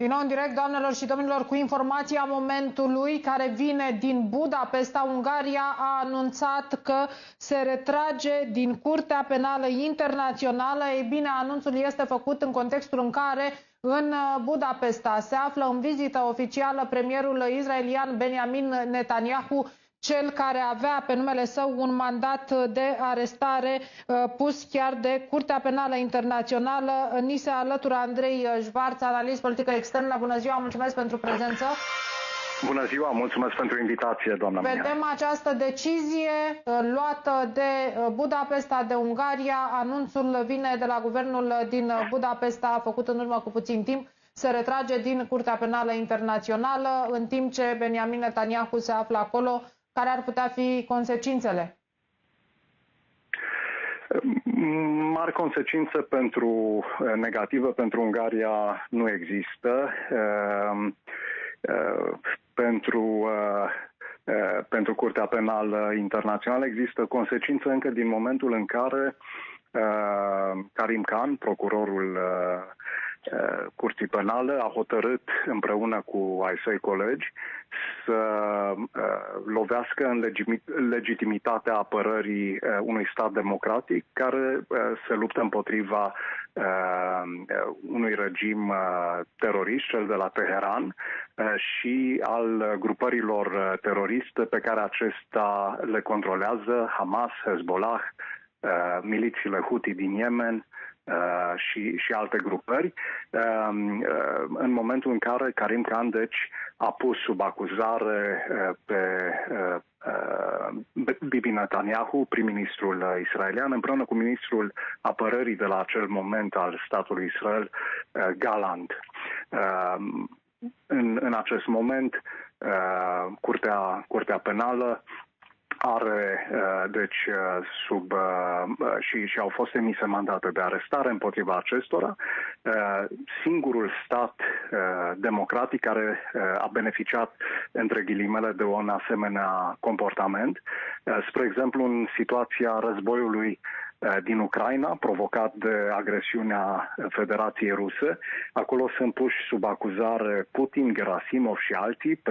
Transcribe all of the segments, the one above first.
Din nou în direct, doamnelor și domnilor, cu informația momentului care vine din Budapesta. Ungaria a anunțat că se retrage din Curtea Penală Internațională. Ei bine, anunțul este făcut în contextul în care în Budapesta se află în vizită oficială premierul israelian Benjamin Netanyahu, cel care avea pe numele său un mandat de arestare pus chiar de Curtea Penală Internațională. Ni se alătură Andrei Șvarț, analist politică externă. Bună ziua, mulțumesc pentru prezență. Bună ziua, mulțumesc pentru invitație, doamna Mia. Vedem această decizie luată de Budapesta, de Ungaria. Anunțul vine de la guvernul din Budapesta, făcut în urmă cu puțin timp. Se retrage din Curtea Penală Internațională, în timp ce Benjamin Netanyahu se află acolo. Care ar putea fi consecințele? Mari consecințe negative pentru Ungaria nu există. Pentru Curtea Penală Internațională există consecințe încă din momentul în care Karim Khan, procurorul Curții Penale, a hotărât împreună cu ai săi colegi să lovească în legitimitatea apărării unui stat democratic care se luptă împotriva unui regim terorist, cel de la Teheran, și al grupărilor teroriste pe care acesta le controlează, Hamas, Hezbollah, milițiile Houthi din Yemen și alte grupări, în momentul în care Karim Khan, deci, a pus sub acuzare pe Bibi Netanyahu, prim-ministrul israelian, împreună cu ministrul apărării de la acel moment al statului Israel, Gallant. În acest moment, Curtea Penală are, deci, și au fost emise mandate de arestare împotriva acestora. Singurul stat democratic care a beneficiat, între ghilimele, de un asemenea comportament, spre exemplu, în situația războiului din Ucraina, provocat de agresiunea Federației Ruse. Acolo sunt puși sub acuzare Putin, Gerasimov și alții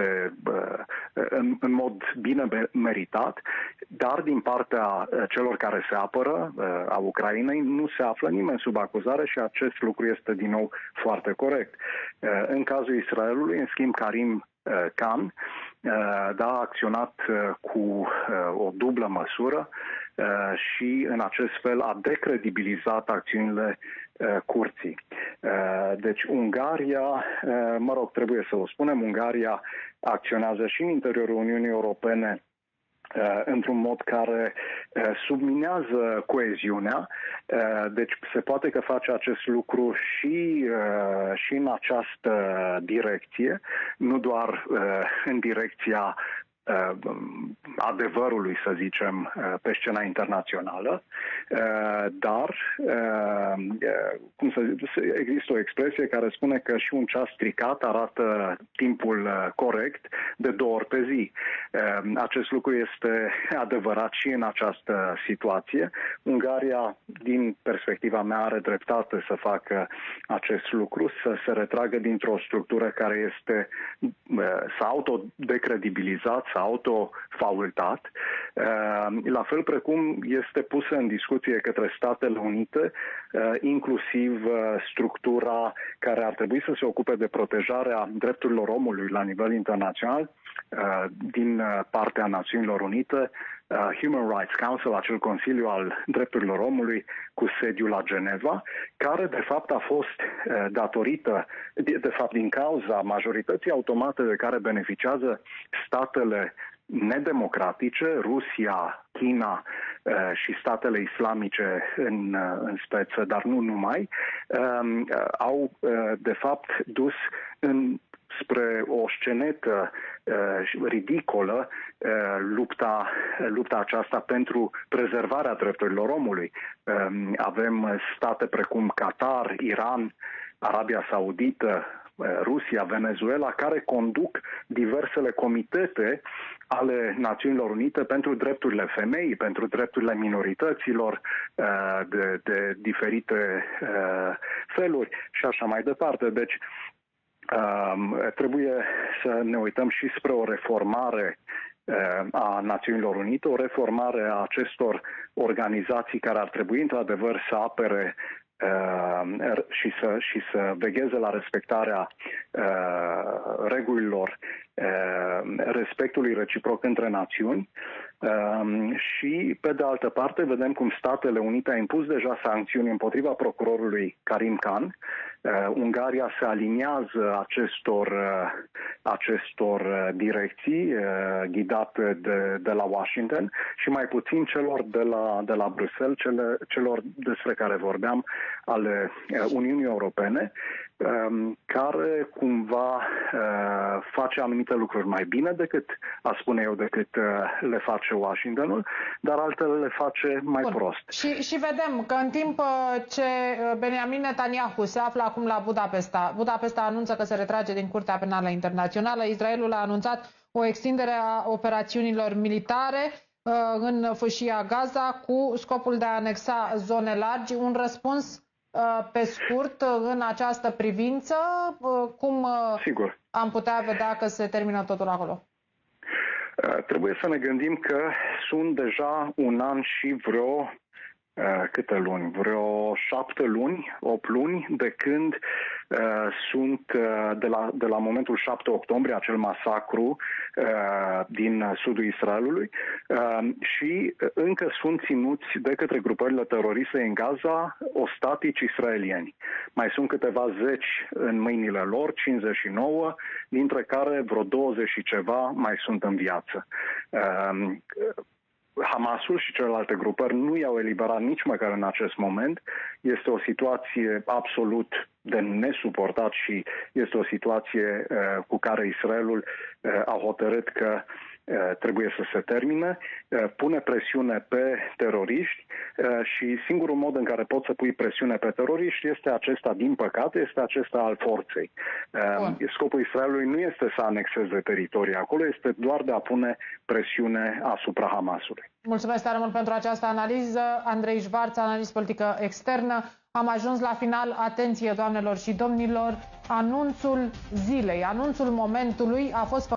în mod bine meritat, dar din partea celor care se apără a Ucrainei nu se află nimeni sub acuzare și acest lucru este din nou foarte corect. În cazul Israelului, în schimb, Karim Khan a acționat cu o dublă măsură și în acest fel a decredibilizat acțiunile curții. Deci Ungaria, trebuie să o spunem, Ungaria acționează și în interiorul Uniunii Europene într-un mod care subminează coeziunea, deci se poate că face acest lucru și în această direcție, nu doar în direcția adevărului, să zicem, pe scena internațională, dar există o expresie care spune că și un ceas stricat arată timpul corect de 2 ori pe zi. Acest lucru este adevărat și în această situație. Ungaria, din perspectiva mea, are dreptate să facă acest lucru, să se retragă dintr-o structură care s-a autodecredibilizat, s-a autofaultat, la fel precum este pusă în discuție către Statele Unite, inclusiv structura care ar trebui să se ocupe de protejarea drepturilor omului la nivel internațional, din partea Națiunilor Unite, Human Rights Council, acel Consiliu al Drepturilor Omului cu sediul la Geneva, care de fapt a fost din cauza majorității automate de care beneficiază statele nedemocratice, Rusia, China și statele islamice în speță, dar nu numai, au de fapt dus spre o scenetă ridicolă lupta aceasta pentru prezervarea drepturilor omului. Avem state precum Qatar, Iran, Arabia Saudită, Rusia, Venezuela, care conduc diversele comitete ale Națiunilor Unite pentru drepturile femeii, pentru drepturile minorităților de diferite feluri și așa mai departe. Deci, Trebuie să ne uităm și spre o reformare a Națiunilor Unite, o reformare a acestor organizații care ar trebui într-adevăr să apere și să vegheze la respectarea regulilor respectului reciproc între națiuni. Și, pe de altă parte, vedem cum Statele Unite a impus deja sancțiuni împotriva procurorului Karim Khan. Ungaria se aliniază acestor direcții ghidate de la Washington și mai puțin celor de la Bruxelles, celor despre care vorbeam, ale Uniunii Europene, care cumva face anumite lucruri mai bine decât, decât le face Washingtonul, dar altele le face mai prost. Și vedem că în timp ce Benjamin Netanyahu se află acum la Budapesta anunță că se retrage din Curtea Penală Internațională, Israelul a anunțat o extindere a operațiunilor militare în fâșia Gaza cu scopul de a anexa zone largi. Un răspuns pe scurt în această privință, cum Sigur. am putea vedea că se termină totul acolo? Trebuie să ne gândim că sunt deja un an și câte luni? Vreo 7 luni, 8 luni de când sunt de la momentul 7 octombrie, acel masacru din sudul Israelului, și încă sunt ținuți de către grupările teroriste în Gaza ostatici israelieni. Mai sunt câteva zeci în mâinile lor, 59, dintre care vreo 20 și ceva mai sunt în viață. Hamasul și celelalte grupări nu i-au eliberat nici măcar în acest moment. Este o situație absolut de nesuportat și este o situație cu care Israelul a hotărât că trebuie să se termine, pune presiune pe teroriști și singurul mod în care poți să pui presiune pe teroriști este acesta, din păcate, este acesta al forței. Scopul Israelului nu este să anexeze teritorii acolo, este doar de a pune presiune asupra Hamasului. Mulțumesc tare mult pentru această analiză. Andrei Șvarț, analist politică externă. Am ajuns la final. Atenție, doamnelor și domnilor, anunțul zilei, anunțul momentului a fost